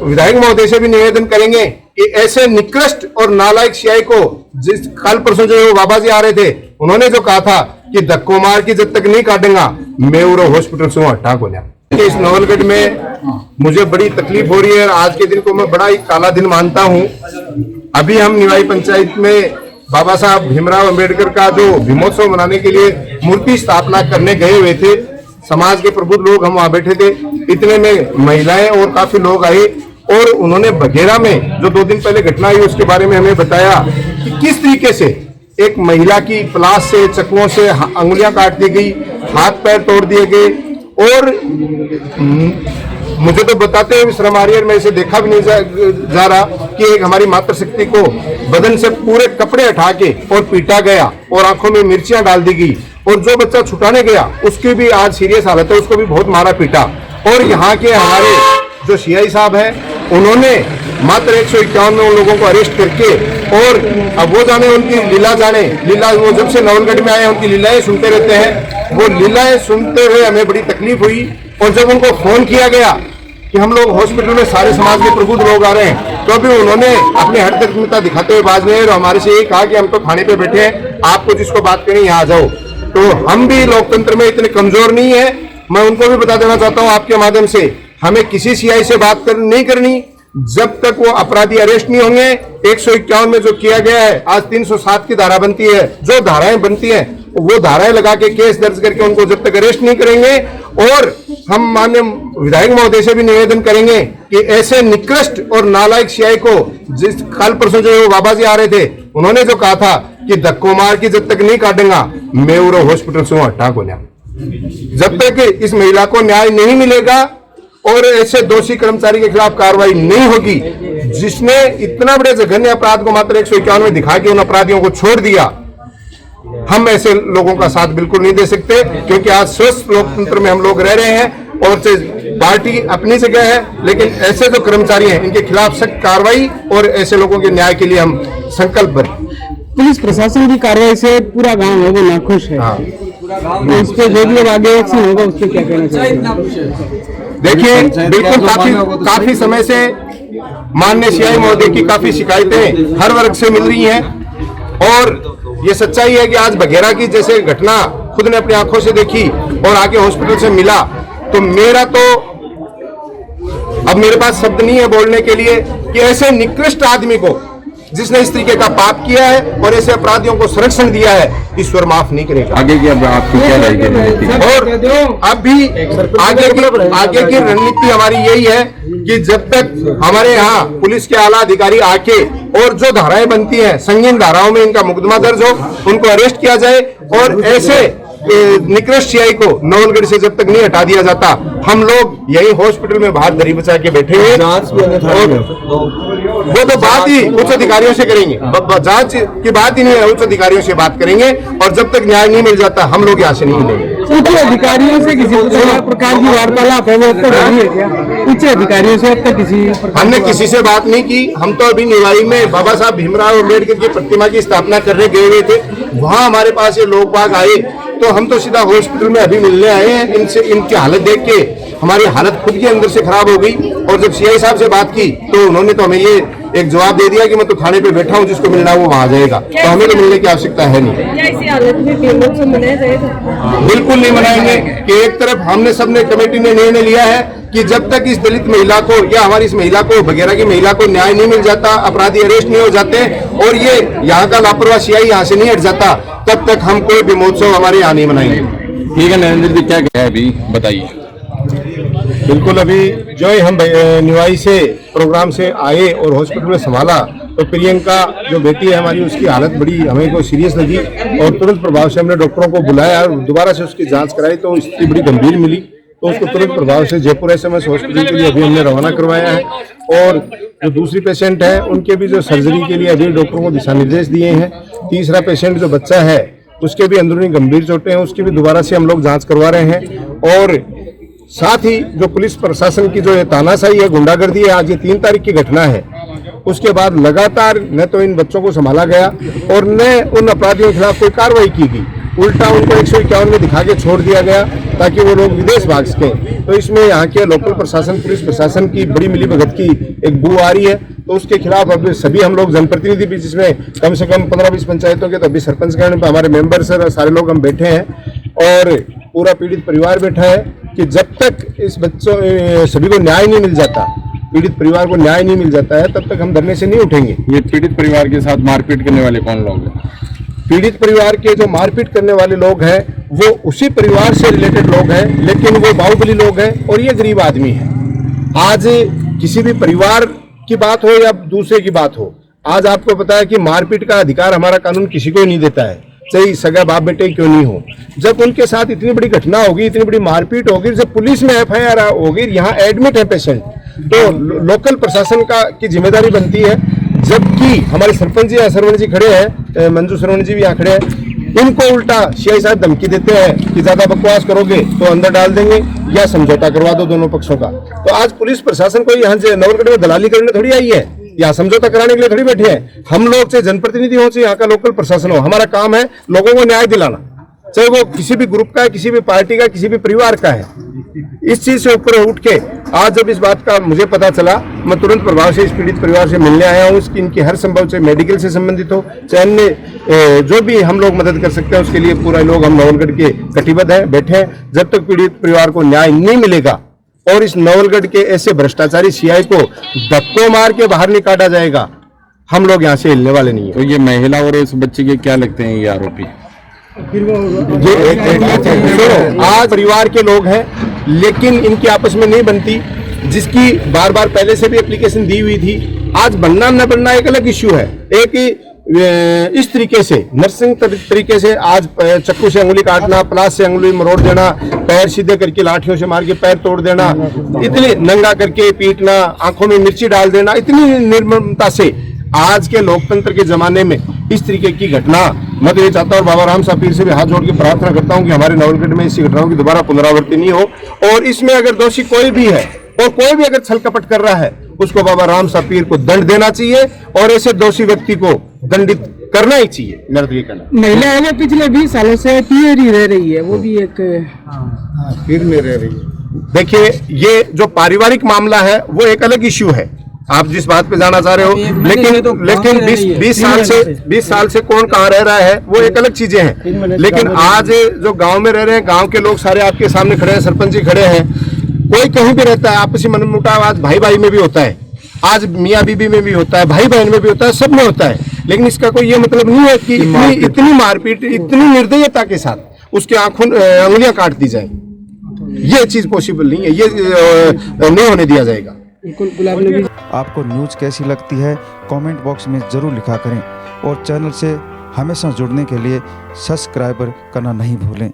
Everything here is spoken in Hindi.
विधायक महोदय से भी निवेदन करेंगे कि ऐसे निकृष्ट और नालायक सीआई को, जिस कल परसों जो वो बाबा जी आ रहे थे, उन्होंने जो कहा था कि धक्को मार के जब तक नहीं काटेगा मैं उरो हॉस्पिटल से हटा को लिया। इस नवलगढ़ में मुझे बड़ी तकलीफ हो रही है। आज के दिन को मैं बड़ा ही काला दिन मानता हूं। अभी हम निवाई पंचायत में बाबा साहब भीमराव अंबेडकर का जो भीमोत्सव मनाने के लिए मूर्ति स्थापना करने गए हुए थे। समाज के प्रबुद्ध लोग हम वहां बैठे थे। इतने में महिलाएं और काफी लोग आए और उन्होंने बघेरा में जो 2 दिन पहले घटना हुई उसके बारे में हमें बताया कि किस तरीके से एक महिला की प्लास से, चक्कुओं से अंगुलियां काट दी गई, हाथ पैर तोड़ दिए गए। और मुझे तो बताते हुए श्रम आर्यर में इसे देखा भी नहीं जा रहा कि एक हमारी मातृशक्ति को बदन से पूरे कपड़े हटा के और पीटा गया और आंखों में मिर्चियां डाल दी गई। और जो बच्चा छुटाने गया उसकी भी आज सीरियस हालत है, उसको भी बहुत मारा पीटा। और यहाँ के हमारे जो सीआई साहब हैं उन्होंने मात्र 151 में उन लोगों को अरेस्ट करके, और अब वो जाने उनकी लीला जाने, लीला वो जब से नवलगढ़ में आए उनकी लीलाएं सुनते रहते हैं। वो लीलाएं सुनते हुए हमें बड़ी तकलीफ हुई। और जब उनको फोन किया गया कि हम लोग हॉस्पिटल में सारे समाज के प्रबुद्ध लोग आ रहे हैं, तो अभी उन्होंने अपनी हठधर्मिता दिखाते हुए बाज में हमारे से यही कहा कि हम तो थाने पे बैठे हैं, आपको जिसको बात करनी यहाँ आ जाओ। तो हम भी लोकतंत्र में इतने कमजोर नहीं है। मैं उनको भी बता देना चाहता हूँ आपके माध्यम से, हमें किसी सीआई से बात नहीं करनी जब तक वो अपराधी अरेस्ट नहीं होंगे। 151 में जो किया गया है, आज 307 की धारा बनती है, जो धाराएं बनती हैं वो धाराएं लगा के केस दर्ज करके उनको जब तक अरेस्ट नहीं करेंगे। और हम माननीय विधायक महोदय से भी निवेदन करेंगे कि ऐसे निकृष्ट और नालायक सीआई को, जिस कल परसों जो वो बाबा जी आ रहे थे, उन्होंने जो कहा था कि धक्को मार के जब तक नहीं काटेगा मैं उरो हॉस्पिटल से हटा को लिया। जब तक इस महिला को न्याय नहीं मिलेगा और ऐसे दोषी कर्मचारी के खिलाफ कार्रवाई नहीं होगी, जिसने इतना बड़े जघन्य अपराध को मात्र 151 में दिखा के उन अपराधियों को छोड़ दिया, हम ऐसे लोगों का साथ बिल्कुल नहीं दे सकते। क्योंकि आज स्वस्थ लोकतंत्र में हम लोग रह रहे हैं और पार्टी अपनी जगह है, लेकिन ऐसे जो कर्मचारी हैं इनके खिलाफ सख्त कार्रवाई और ऐसे लोगों के न्याय के लिए हम संकल्पबद्ध। पुलिस प्रशासन की कार्रवाई से पूरा गांव है वो नाखुश है। हाँ। तो इस पे जो भी आगे एक्शन होगा उसके क्या कहना चाहिए? देखिए, बिल्कुल काफी समय से माननीय सीआई महोदय की काफी शिकायतें हर वर्ग से मिल रही हैं। और ये सच्चाई है कि आज बघेरा की जैसे घटना खुद ने अपनी आंखों से देखी और आगे हॉस्पिटल से मिला, तो मेरा तो अब मेरे पास शब्द नहीं है बोलने के लिए कि ऐसे निकृष्ट आदमी को, जिसने इस तरीके का पाप किया है और ऐसे अपराधियों को संरक्षण दिया है, ईश्वर माफ नहीं करेगा। आगे की अब आपकी क्या रहेगी? और अब भी आगे की रणनीति हमारी यही है कि जब तक हमारे यहाँ पुलिस के आला अधिकारी आके और जो धाराएं बनती हैं, संगीन धाराओं में इनका मुकदमा दर्ज हो, उनको अरेस्ट किया जाए और ऐसे निकृष्ट सीआई को नवलगढ़ से जब तक नहीं हटा दिया जाता, हम लोग यही हॉस्पिटल में बाहर दरी बचा के बैठे हुए। वो तो बात ही उच्च अधिकारियों से करेंगे, जांच की बात ही नहीं है, उच्च अधिकारियों से बात करेंगे। और जब तक न्याय नहीं मिल जाता हम लोग यहाँ से नहीं मिलेंगे। उच्च अधिकारियों से किसी प्रकार की वार्तालाप है वो अब तक रही है क्या? उच्च अधिकारियों से अब तक हमने किसी से बात नहीं की। हम तो अभी निवाई में बाबा साहब भीमराव अंबेडकर की प्रतिमा की स्थापना करने गए हुए थे, वहां हमारे पास ये लोग बाग आए, तो हम तो सीधा हॉस्पिटल में अभी मिलने आए हैं। इनसे इनकी हालत देख के हमारी हालत खुद के अंदर से खराब हो गई। और जब सीआई साहब से बात की तो उन्होंने तो हमें ये एक जवाब दे दिया कि मैं तो थाने पे बैठा हूँ, जिसको मिलना है वो वहां आ जाएगा। तो हमें तो मिलने की आवश्यकता है नहीं। बिल्कुल नहीं मनाएंगे कि एक तरफ हमने सबने कमेटी ने निर्णय लिया है कि जब तक इस दलित महिला को या हमारी इस महिला को, बघेरा की महिला को न्याय नहीं मिल जाता, अपराधी अरेस्ट नहीं हो जाते और ये यहाँ का लापरवाह सीआई यहाँ से नहीं हट जाता, तब तक हम कोई भी महोत्सव हमारे यहाँ नहीं मनाएंगे। ठीक है नरेंद्र जी, क्या कहे अभी बताइए। बिल्कुल, अभी जो है हम निवाई से प्रोग्राम से आए और हॉस्पिटल में संभाला तो प्रियंका जो बेटी है हमारी, उसकी हालत बड़ी हमें को सीरियस लगी और तुरंत प्रभाव से हमने डॉक्टरों को बुलाया और दोबारा से उसकी जांच कराई तो स्थिति बड़ी गंभीर मिली। तो उसको तुरंत प्रभाव से जयपुर SMS हॉस्पिटल के लिए अभी हमने रवाना करवाया है। और जो दूसरी पेशेंट है उनके भी जो सर्जरी के लिए अभी डॉक्टरों को दिशा निर्देश दिए हैं। तीसरा पेशेंट जो बच्चा है उसके भी अंदरूनी गंभीर चोटें हैं, उसकी भी दोबारा से हम लोग जांच करवा रहे हैं। और साथ ही जो पुलिस प्रशासन की जो तानाशाही है, गुंडागर्दी है, आज ये 3 तारीख की घटना है, उसके बाद लगातार न तो इन बच्चों को संभाला गया और न उन अपराधियों के खिलाफ कोई कार्रवाई की गई। उल्टा उनको 151 में दिखा के छोड़ दिया गया ताकि वो लोग विदेश भाग सकें। तो इसमें यहाँ के लोकल प्रशासन, पुलिस प्रशासन की बड़ी मिलीभगत की एक बू आ रही है। तो उसके खिलाफ अब सभी हम लोग जनप्रतिनिधि भी, जिसमें कम से कम 15-20 पंचायतों के, तो अभी सरपंचगण पे हमारे मेंबर सर सारे लोग हम बैठे हैं और पूरा पीड़ित परिवार बैठा है कि जब तक इस बच्चों सभी को न्याय नहीं मिल जाता, पीड़ित परिवार को न्याय नहीं मिल जाता है, तब तक हम धरने से नहीं उठेंगे। ये पीड़ित परिवार के साथ मारपीट करने वाले कौन लोग हैं? पीड़ित परिवार के जो मारपीट करने वाले लोग हैं वो उसी परिवार से रिलेटेड लोग हैं, लेकिन वो बाहुबली लोग हैं और ये गरीब आदमी है। आज किसी भी परिवार की बात हो या दूसरे की बात हो, आज आपको पता है कि मारपीट का अधिकार हमारा कानून किसी को ही नहीं देता है, चाहे सगा बाप बेटे क्यों नहीं हो। जब उनके साथ इतनी बड़ी घटना होगी, इतनी बड़ी मारपीट होगी, जब पुलिस में FIR होगी, यहाँ एडमिट है पेशेंट, तो लोकल प्रशासन की जिम्मेदारी बनती है। जबकि हमारे सरपंच जी, सरवण जी खड़े हैं, मंजू सरवण जी भी यहाँ खड़े हैं, इनको उल्टा सीआई साहब धमकी देते हैं कि ज्यादा बकवास करोगे तो अंदर डाल देंगे या समझौता करवा दो दोनों पक्षों का। तो आज पुलिस प्रशासन को यहाँ से नवलगढ़ में दलाली करने थोड़ी आई है या समझौता कराने के लिए थोड़ी बैठे हैं। हम लोग चाहे जनप्रतिनिधि हो, चाहे यहाँ का लोकल प्रशासन हो, हमारा काम है लोगों को न्याय दिलाना, चाहे वो किसी भी ग्रुप का है, किसी भी पार्टी का, किसी भी परिवार का है। इस चीज से ऊपर उठ के आज जब इस बात का मुझे पता चला, मैं तुरंत प्रभाव से इस पीड़ित परिवार से मिलने आया हूँ। इनकी हर संभव से मेडिकल से संबंधित हो, चाहे अन्य जो भी हम लोग मदद कर सकते हैं उसके लिए पूरा लोग हम नवलगढ़ के कटिबद्ध हैं, बैठे हैं। जब तक पीड़ित परिवार को न्याय नहीं मिलेगा और इस नवलगढ़ के ऐसे भ्रष्टाचारी सीआई को धक्को मार के बाहर नहीं काटा जाएगा, हम लोग यहाँ से हिलने वाले नहीं है। तो ये महिला और इस बच्चे के क्या लगते हैं ये आरोपी? आज परिवार के लोग हैं, लेकिन इनकी आपस में नहीं बनती, जिसकी बार बार पहले से भी एप्लीकेशन दी हुई थी। आज बनना न बनना एक अलग इश्यू है। एक इस तरीके से नर्सिंग तरीके से आज चक्कू से अंगुली काटना, प्लास से अंगुली मरोड़ देना, पैर सीधे करके लाठियों से मार के पैर तोड़ देना, इतनी नंगा करके पीटना, आंखों में मिर्ची डाल देना, इतनी निर्ममता से आज के लोकतंत्र के जमाने में इस तरीके की घटना, मैं तो ये चाहता हूँ बाबा राम साहब पीर से भी हाथ जोड़ के प्रार्थना करता हूँ कि हमारे नवलगढ़ में इसी घटनाओं की दोबारा पुनरावृत्ति नहीं हो। और इसमें अगर दोषी कोई भी है और कोई भी अगर छल कपट कर रहा है, उसको बाबा राम साहब पीर को दंड देना चाहिए और ऐसे दोषी व्यक्ति को दंडित करना ही चाहिए। मेरा तो ये कहना है। महिला है वो पिछले 20 सालों से पीर ही रह रही है, वो भी एक पीर में रह रही है। देखिए, ये जो पारिवारिक मामला है वो एक अलग इश्यू है, आप जिस बात पे जाना चाह रहे हो, लेकिन 20 साल से कौन कहाँ रह रहा है वो एक अलग चीजें हैं। लेकिन आज जो गांव में रह रहे हैं, गांव के लोग सारे आपके सामने खड़े हैं, सरपंच जी खड़े हैं, कोई कहीं भी रहता है, आपसी मनमुटाव आज भाई भाई में भी होता है, आज मियाँ बीबी में भी होता है, भाई बहन में भी होता है, सब में होता है। लेकिन इसका कोई ये मतलब नहीं है कि इतनी मारपीट, इतनी निर्दयता के साथ उसके अंगुलियां काट दी जाए। ये चीज पॉसिबल नहीं है, ये नहीं होने दिया जाएगा। आपको न्यूज़ कैसी लगती है कमेंट बॉक्स में ज़रूर लिखा करें और चैनल से हमेशा जुड़ने के लिए सब्सक्राइब करना नहीं भूलें।